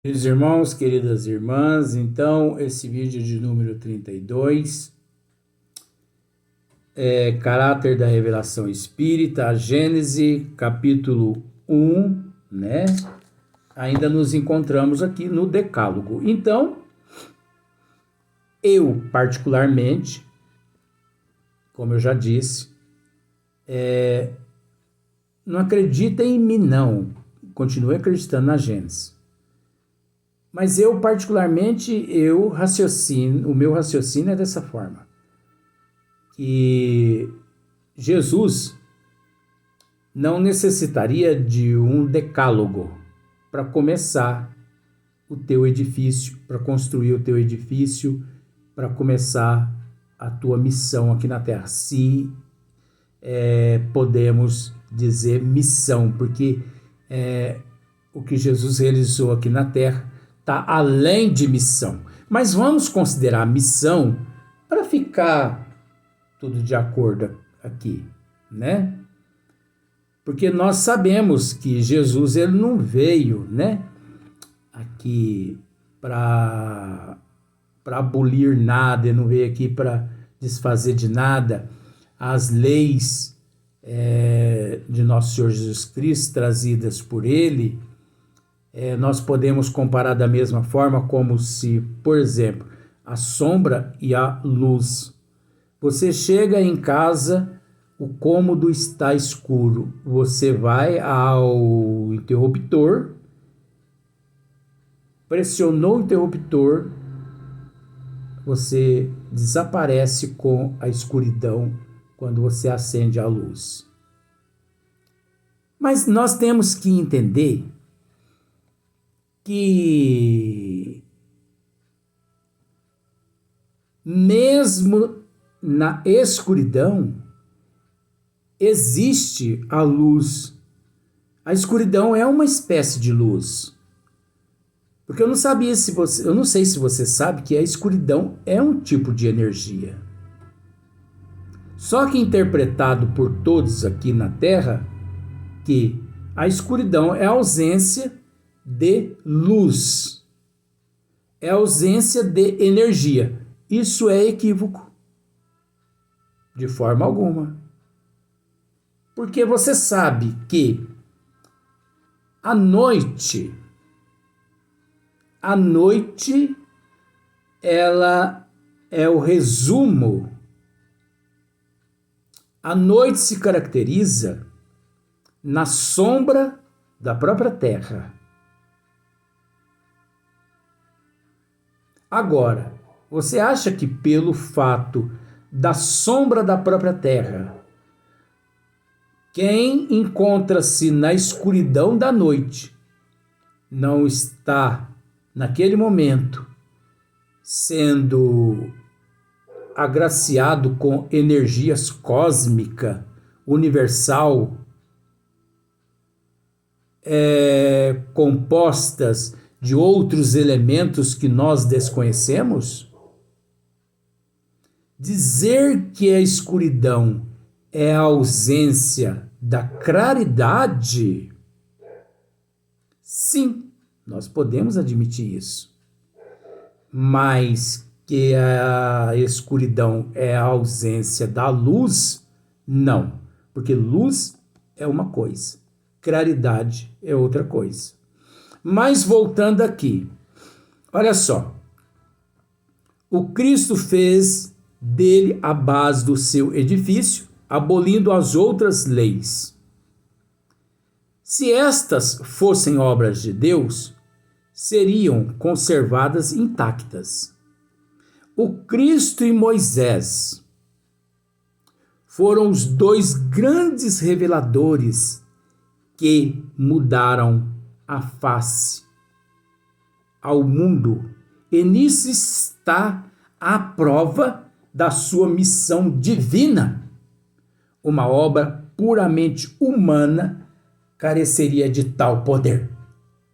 Queridos irmãos, queridas irmãs, então esse vídeo de número 32 é caráter da revelação espírita, a Gênese, capítulo 1, né? Ainda nos encontramos aqui no Decálogo. Então, eu particularmente, como eu já disse, não acredito em mim não, continuo acreditando na Gênese. Mas eu particularmente, o meu raciocínio é dessa forma. Que Jesus não necessitaria de um decálogo para começar o teu edifício, para construir o teu edifício, para começar a tua missão aqui na Terra. Se podemos dizer missão, porque o que Jesus realizou aqui na Terra está além de missão. Mas vamos considerar missão para ficar tudo de acordo aqui, né? Porque nós sabemos que Jesus ele não veio, né, aqui para abolir nada, ele não veio aqui para desfazer de nada. As leis de nosso Senhor Jesus Cristo trazidas por ele, nós podemos comparar da mesma forma como se, por exemplo, a sombra e a luz. Você chega em casa, o cômodo está escuro. Você vai ao interruptor, pressionou o interruptor, você desaparece com a escuridão quando você acende a luz. Mas nós temos que entender que mesmo na escuridão existe a luz. A escuridão é uma espécie de luz. Porque eu não sei se você sabe que a escuridão é um tipo de energia. Só que interpretado por todos aqui na Terra que a escuridão é a ausência de luz. É a ausência de energia. Isso é equívoco. De forma alguma. Porque você sabe que a noite ela é o resumo. A noite se caracteriza na sombra da própria terra. Agora, você acha que pelo fato da sombra da própria terra, quem encontra-se na escuridão da noite não está, naquele momento, sendo agraciado com energias cósmica, universal, compostas de outros elementos que nós desconhecemos? Dizer que a escuridão é a ausência da claridade, sim, nós podemos admitir isso. Mas que a escuridão é a ausência da luz, não. Porque luz é uma coisa, claridade é outra coisa. Mas voltando aqui, olha só. O Cristo fez dele a base do seu edifício, abolindo as outras leis. Se estas fossem obras de Deus, seriam conservadas intactas. O Cristo e Moisés foram os dois grandes reveladores que mudaram a face ao mundo, e nisso está a prova da sua missão divina. Uma obra puramente humana careceria de tal poder.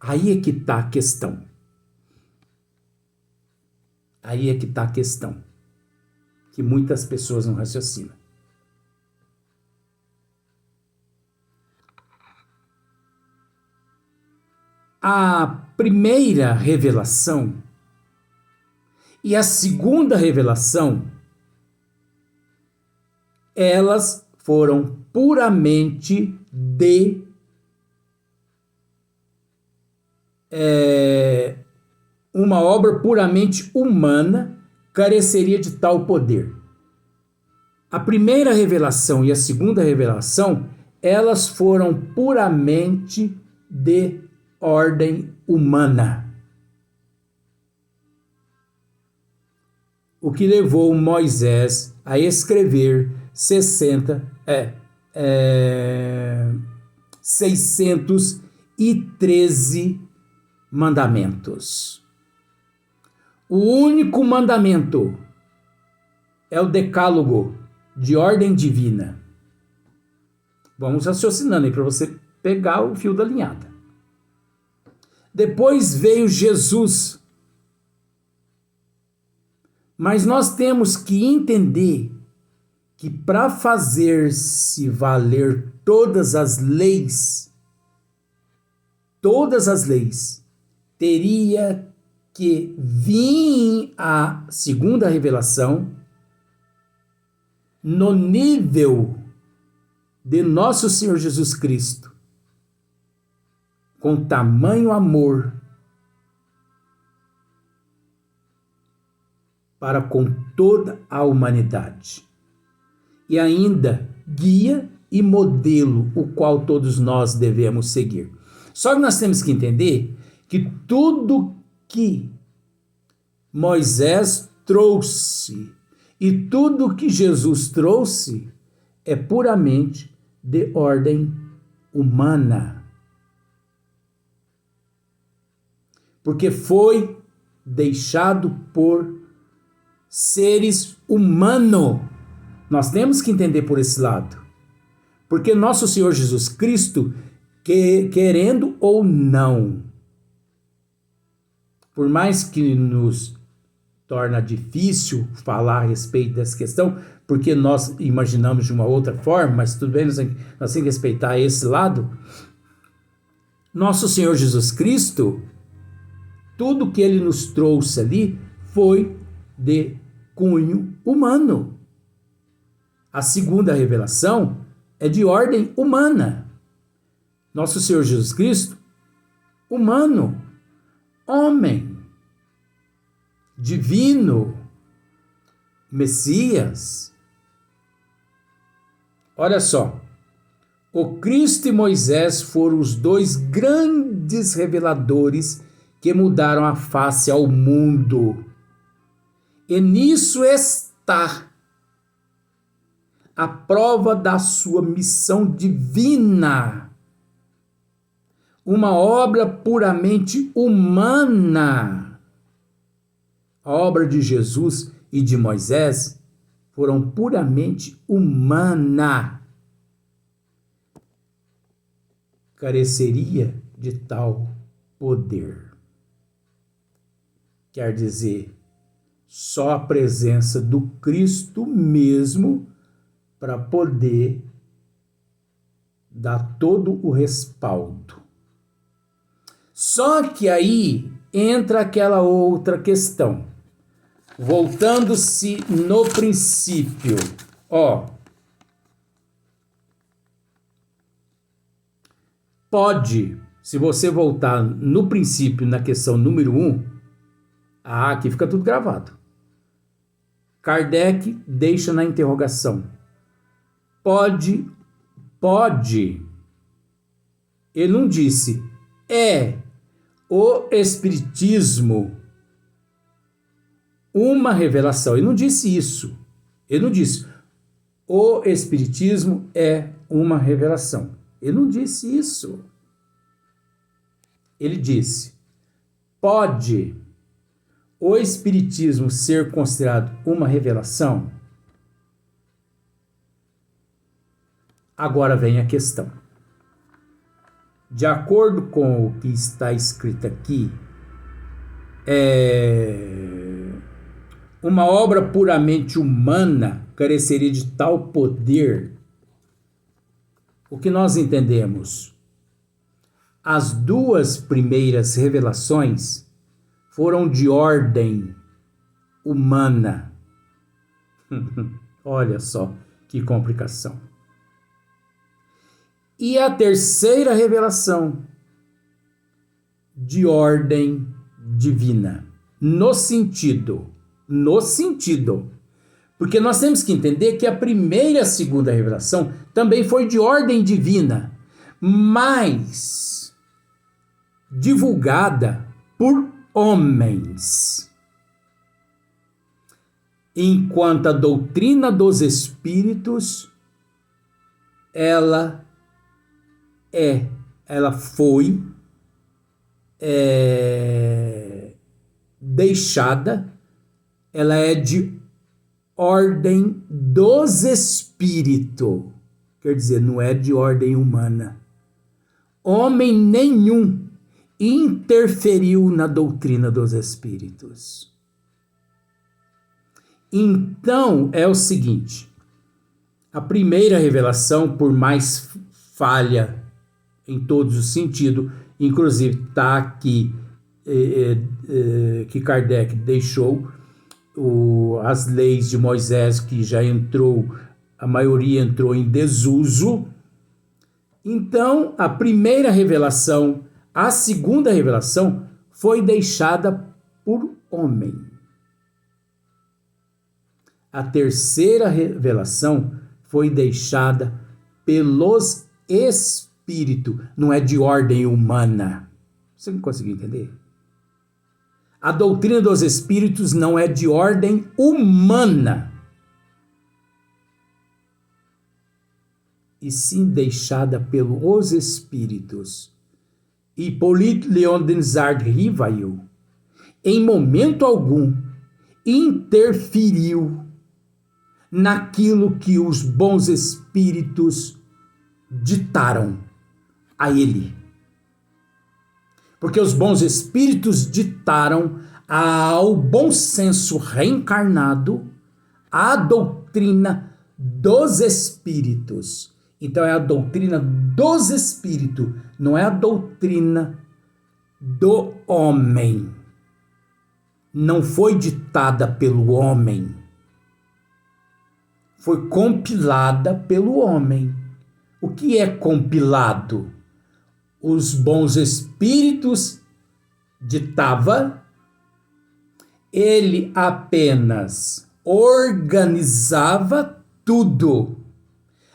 Aí é que está a questão. Aí é que está a questão. Que muitas pessoas não raciocinam. a primeira revelação e a segunda revelação, elas foram puramente uma obra puramente humana, careceria de tal poder. A primeira revelação e a segunda revelação, elas foram puramente de ordem humana. O que levou Moisés a escrever 613 mandamentos. O único mandamento é o decálogo de ordem divina. Vamos raciocinando aí para você pegar o fio da linhada. Depois veio Jesus. Mas nós temos que entender que para fazer-se valer todas as leis, teria que vir a segunda revelação no nível de nosso Senhor Jesus Cristo, com tamanho amor para com toda a humanidade. E ainda guia e modelo o qual todos nós devemos seguir. Só que nós temos que entender que tudo que Moisés trouxe e tudo que Jesus trouxe é puramente de ordem humana. Porque foi deixado por seres humanos. Nós temos que entender por esse lado. Porque nosso Senhor Jesus Cristo, querendo ou não, por mais que nos torna difícil falar a respeito dessa questão, porque nós imaginamos de uma outra forma, mas tudo bem, nós temos que respeitar esse lado. Nosso Senhor Jesus Cristo, tudo que ele nos trouxe ali foi de cunho humano. A segunda revelação é de ordem humana. Nosso Senhor Jesus Cristo, humano, homem, divino, Messias. Olha só, o Cristo e Moisés foram os dois grandes reveladores que mudaram a face ao mundo. E nisso está a prova da sua missão divina. Uma obra puramente humana. A obra de Jesus e de Moisés foram puramente humana. Careceria de tal poder. Quer dizer, só a presença do Cristo mesmo para poder dar todo o respaldo. Só que aí entra aquela outra questão. Voltando-se no princípio, pode, se você voltar no princípio, na questão número 1, aqui fica tudo gravado. Kardec deixa na interrogação. Pode. Ele não disse, é o Espiritismo uma revelação. Ele não disse isso. Ele não disse, o Espiritismo é uma revelação. Ele não disse isso. Ele disse, pode o Espiritismo ser considerado uma revelação? Agora vem a questão. De acordo com o que está escrito aqui, uma obra puramente humana careceria de tal poder. O que nós entendemos? As duas primeiras revelações foram de ordem humana. Olha só que complicação. E a terceira revelação, de ordem divina. No sentido, porque nós temos que entender que a primeira e a segunda revelação também foi de ordem divina, mas divulgada por homens. Enquanto a doutrina dos espíritos, ela foi deixada, ela é de ordem dos espíritos, quer dizer, não é de ordem humana. Homem nenhum interferiu na doutrina dos espíritos. Então, é o seguinte, a primeira revelação, por mais falha em todos os sentidos, inclusive está aqui que Kardec deixou as leis de Moisés, que já a maioria entrou em desuso. Então, a primeira revelação, a segunda revelação foi deixada por homem. A terceira revelação foi deixada pelos espíritos, não é de ordem humana. Você não conseguiu entender? A doutrina dos espíritos não é de ordem humana, e sim deixada pelos espíritos. Hippolyte Léon Denisard Rivail, em momento algum, interferiu naquilo que os bons espíritos ditaram a ele. Porque os bons espíritos ditaram ao bom senso reencarnado a doutrina dos espíritos. Então é a doutrina dos espíritos, não é a doutrina do homem. Não foi ditada pelo homem. Foi compilada pelo homem. O que é compilado? Os bons espíritos ditava, ele apenas organizava tudo.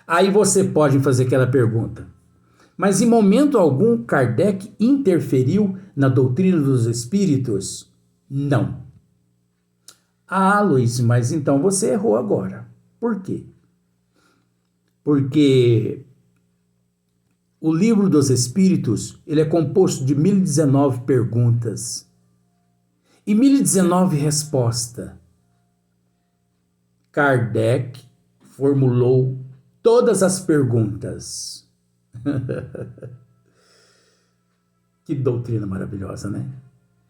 Aí você pode fazer aquela pergunta, mas em momento algum Kardec interferiu na doutrina dos espíritos? Não. Ah, Luiz, mas então você errou agora. Por quê? Porque o livro dos Espíritos, ele é composto de 1019 perguntas e 1019 respostas. Kardec formulou todas as perguntas. Que doutrina maravilhosa, né?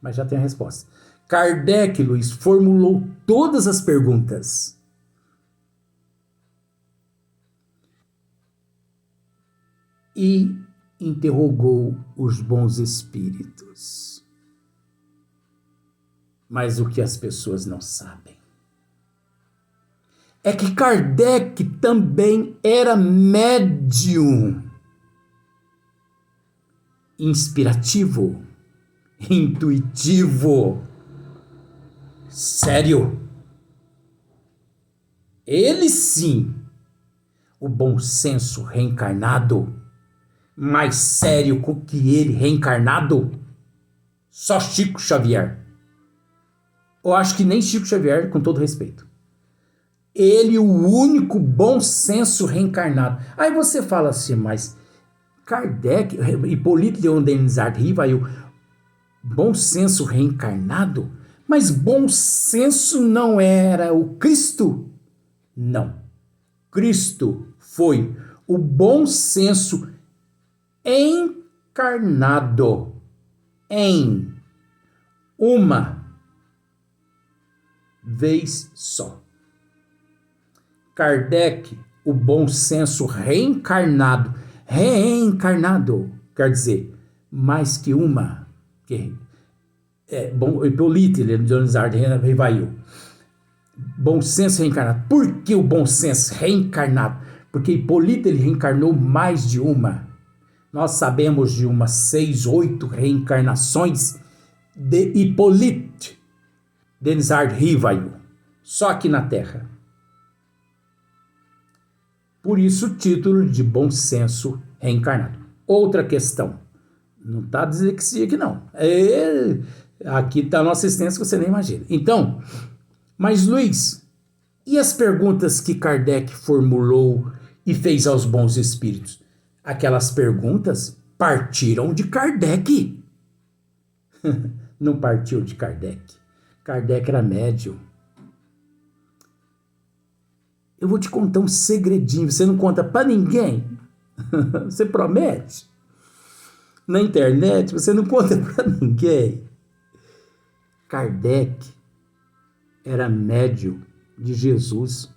Mas já tem a resposta. Kardec, Luiz, formulou todas as perguntas. E interrogou os bons espíritos. Mas o que as pessoas não sabem é que Kardec também era médium, inspirativo, intuitivo. Sério. Ele sim, o bom senso reencarnado, mais sério que ele reencarnado, só Chico Xavier. Eu acho que nem Chico Xavier, com todo respeito. Ele, o único bom senso reencarnado. Aí você fala assim, mas Kardec, Hippolyte Léon Denisard Rivail, bom senso reencarnado? Mas bom senso não era o Cristo? Não. Cristo foi o bom senso encarnado em uma vez só. Kardec, o bom senso reencarnado, quer dizer, mais que uma. Que bom, Hipólite, Dionysar Rivail. Bom senso reencarnado. Por que o bom senso reencarnado? Porque Hipólite ele reencarnou mais de uma. Nós sabemos de umas 6, 8 reencarnações de Hipólite Dionysar Rivail, só aqui na Terra. Por isso o título de bom senso reencarnado. Outra questão. Não está dislexia aqui não. Aqui está a nossa existência que você nem imagina. Então, mas Luiz, e as perguntas que Kardec formulou e fez aos bons espíritos? Aquelas perguntas partiram de Kardec. Não partiu de Kardec. Kardec era médium. Eu vou te contar um segredinho, você não conta para ninguém? Você promete? Na internet, você não conta para ninguém. Kardec era médium de Jesus.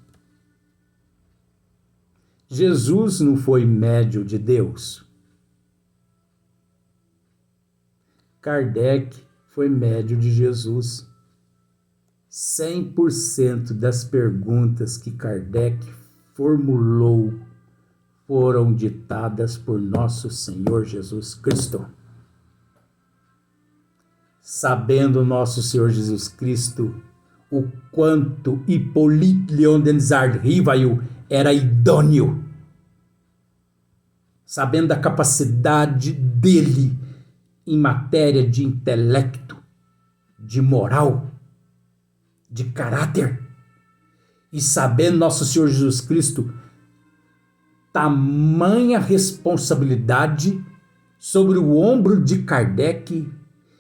Jesus não foi médium de Deus. Kardec foi médium de Jesus. 100% das perguntas que Kardec formulou foram ditadas por nosso Senhor Jesus Cristo. Sabendo nosso Senhor Jesus Cristo o quanto Hipólite Dionysar Rivail era idôneo, sabendo da capacidade dele em matéria de intelecto, de moral, de caráter, e sabendo nosso Senhor Jesus Cristo tamanha responsabilidade sobre o ombro de Kardec,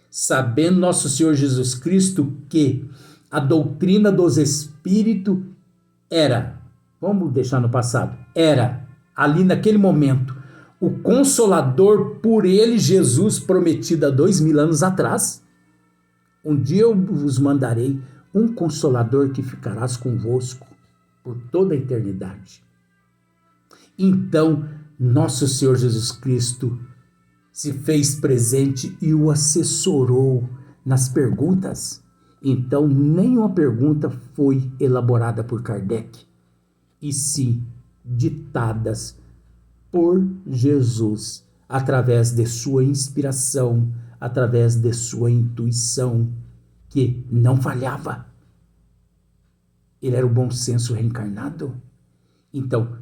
sabendo nosso Senhor Jesus Cristo que a doutrina dos espíritos era, vamos deixar no passado, era ali naquele momento o consolador por ele, Jesus, prometido há 2000 anos atrás. Um dia eu vos mandarei um consolador que ficarás convosco por toda a eternidade. Então, nosso Senhor Jesus Cristo se fez presente e o assessorou nas perguntas. Então, nenhuma pergunta foi elaborada por Kardec, e sim ditadas por Jesus, através de sua inspiração, através de sua intuição, que não falhava. Ele era o bom senso reencarnado. Então,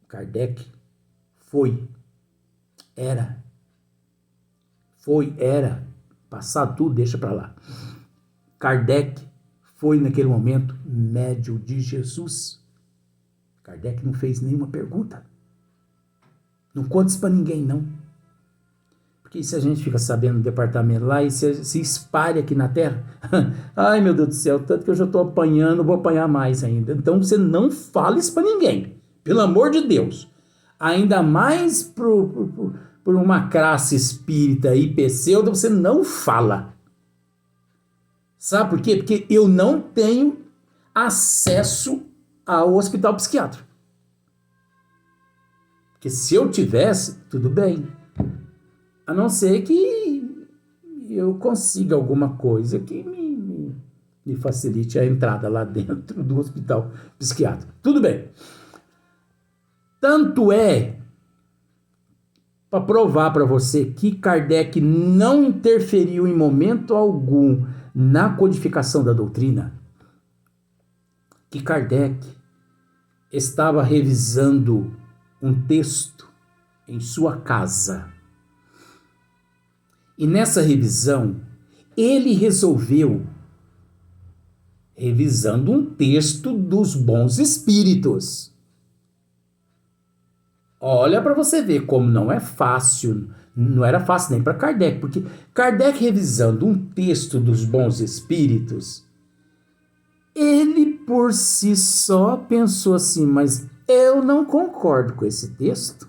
Kardec era, passado tudo, deixa para lá. Kardec foi naquele momento médium de Jesus. Kardec não fez nenhuma pergunta. Não conte isso para ninguém, não. Porque se a gente fica sabendo do departamento lá e se espalha aqui na Terra, ai meu Deus do céu, tanto que eu já estou apanhando, vou apanhar mais ainda. Então você não fala isso para ninguém, pelo amor de Deus. Ainda mais por uma classe espírita e pseudo, você não fala. Sabe por quê? Porque eu não tenho acesso ao hospital psiquiátrico. Porque se eu tivesse, tudo bem. A não ser que eu consiga alguma coisa que me facilite a entrada lá dentro do hospital psiquiátrico. Tudo bem. Tanto é, para provar para você que Kardec não interferiu em momento algum na codificação da doutrina, que Kardec estava revisando um texto em sua casa. E nessa revisão, ele resolveu, revisando um texto dos bons espíritos. Olha para você ver como não é fácil, não era fácil nem para Kardec, porque Kardec revisando um texto dos bons espíritos, ele por si só pensou assim, mas eu não concordo com esse texto.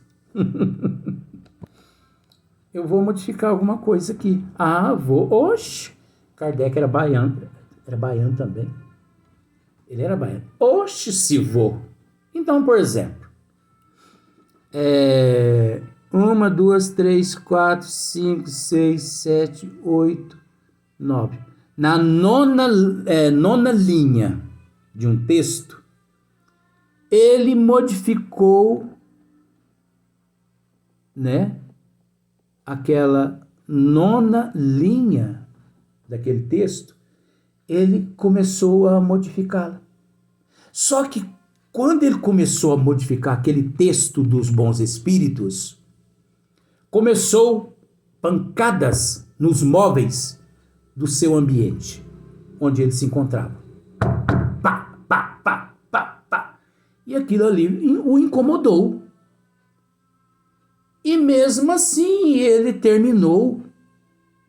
Eu vou modificar alguma coisa aqui. Vou. Oxe! Kardec era baiano também. Ele era baiano. Oxe, se vou. Então, por exemplo, 1, 2, 3, 4, 5, 6, 7, 8, 9. Na nona linha de um texto, ele modificou, né, aquela nona linha daquele texto, ele começou a modificá-la. Só que quando ele começou a modificar aquele texto dos bons espíritos, começou pancadas nos móveis do seu ambiente, onde ele se encontrava. Pá, pá, pá, pá, pá. E aquilo ali o incomodou. E mesmo assim ele terminou,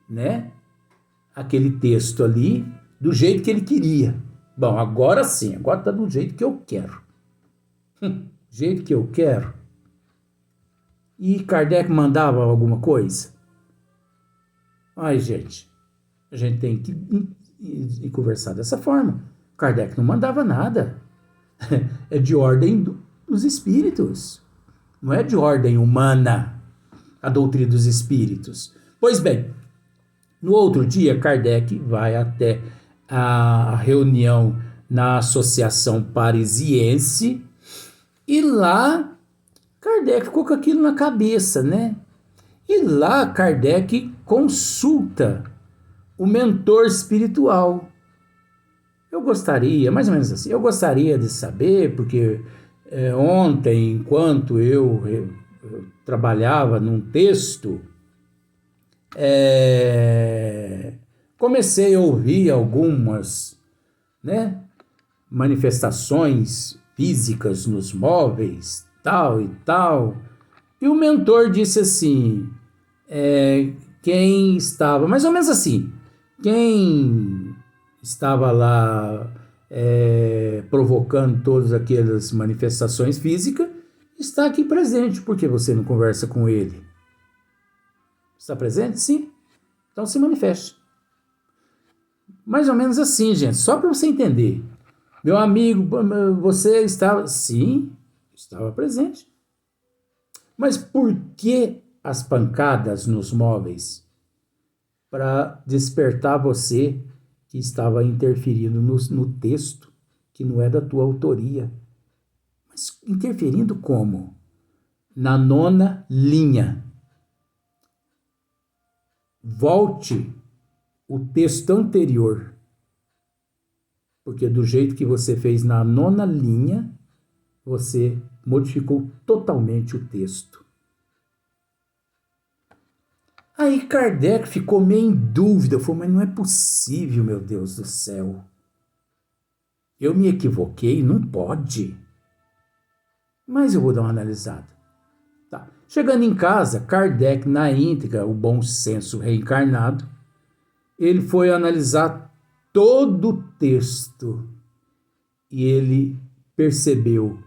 né, aquele texto ali do jeito que ele queria. Bom, agora sim, agora está do jeito que eu quero. Jeito que eu quero. E Kardec mandava alguma coisa? Ai, gente, a gente tem que ir conversar dessa forma. Kardec não mandava nada. É de ordem dos espíritos. Não é de ordem humana a doutrina dos espíritos. Pois bem, no outro dia, Kardec vai até a reunião na Associação Parisiense e lá Kardec ficou com aquilo na cabeça, né? E lá Kardec consulta o mentor espiritual. Eu gostaria, mais ou menos assim, eu gostaria de saber, porque ontem, enquanto eu trabalhava num texto, comecei a ouvir algumas, né, manifestações físicas nos móveis, tal e tal. E o mentor disse assim, quem estava, mais ou menos assim, quem estava lá provocando todas aquelas manifestações físicas, está aqui presente. Por que você não conversa com ele? Está presente? Sim. Então se manifeste. Mais ou menos assim, gente, só para você entender. Meu amigo, você estava... Sim, estava presente. Mas por que as pancadas nos móveis? Para despertar você que estava interferindo no texto, que não é da tua autoria. Mas interferindo como? Na nona linha. Volte o texto anterior, porque do jeito que você fez na nona linha, você modificou totalmente o texto. Aí Kardec ficou meio em dúvida, falou, mas não é possível, meu Deus do céu. Eu me equivoquei, não pode. Mas eu vou dar uma analisada. Tá. Chegando em casa, Kardec, na íntegra, o bom senso reencarnado, ele foi analisar todo o texto e ele percebeu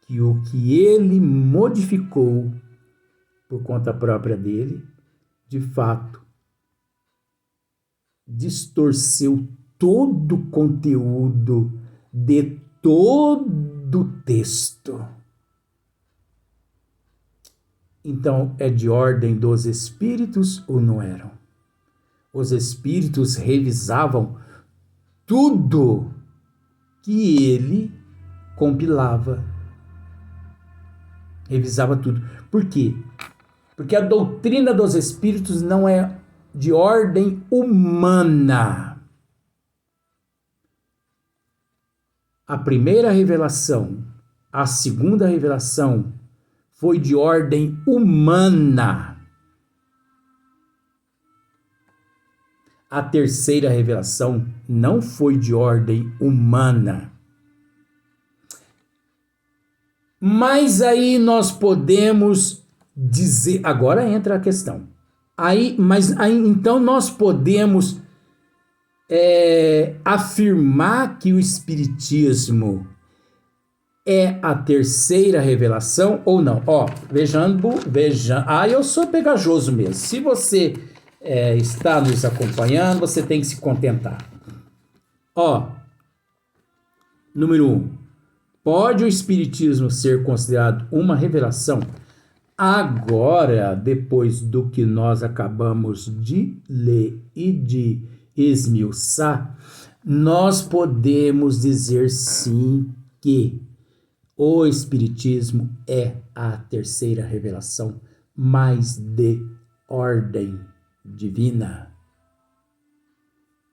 que o que ele modificou por conta própria dele, de fato, distorceu todo o conteúdo de todo o texto. Então, é de ordem dos espíritos ou não eram? Os espíritos revisavam tudo que ele compilava. Revisava tudo. Por quê? Porque a doutrina dos espíritos não é de ordem humana. A primeira revelação, a segunda revelação foi de ordem humana. A terceira revelação não foi de ordem humana. Mas aí nós podemos dizer, agora entra a questão. Mas então nós podemos afirmar que o Espiritismo é a terceira revelação ou não? Vejando, eu sou pegajoso mesmo. Se você está nos acompanhando, você tem que se contentar. Número 1. Pode o Espiritismo ser considerado uma revelação? Agora, depois do que nós acabamos de ler e de esmiuçar, nós podemos dizer sim que o Espiritismo é a terceira revelação, mas de ordem divina,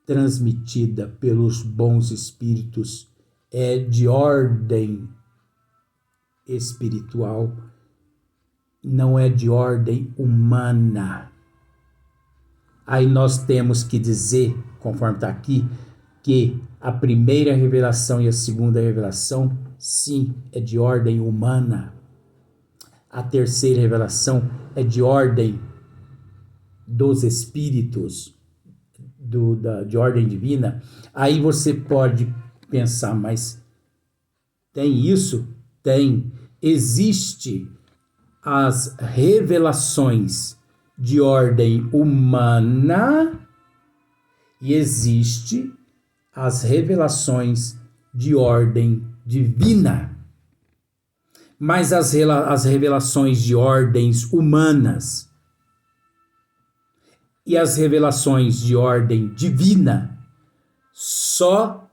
transmitida pelos bons espíritos, é de ordem espiritual, não é de ordem humana. Aí nós temos que dizer, conforme está aqui, que a primeira revelação e a segunda revelação, sim, é de ordem humana. A terceira revelação é de ordem dos espíritos, de ordem divina. Aí você pode pensar, mas tem isso? Tem. Existe as revelações de ordem humana e existe as revelações de ordem divina. Mas as revelações de ordens humanas e as revelações de ordem divina só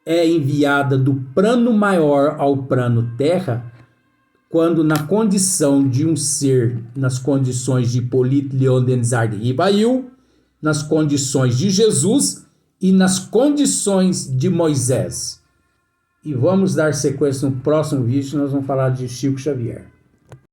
é enviada do plano maior ao plano terra quando, na condição de um ser, nas condições de Hipólito Leon Denisard de Ribail, nas condições de Jesus e nas condições de Moisés. E vamos dar sequência no próximo vídeo, nós vamos falar de Chico Xavier.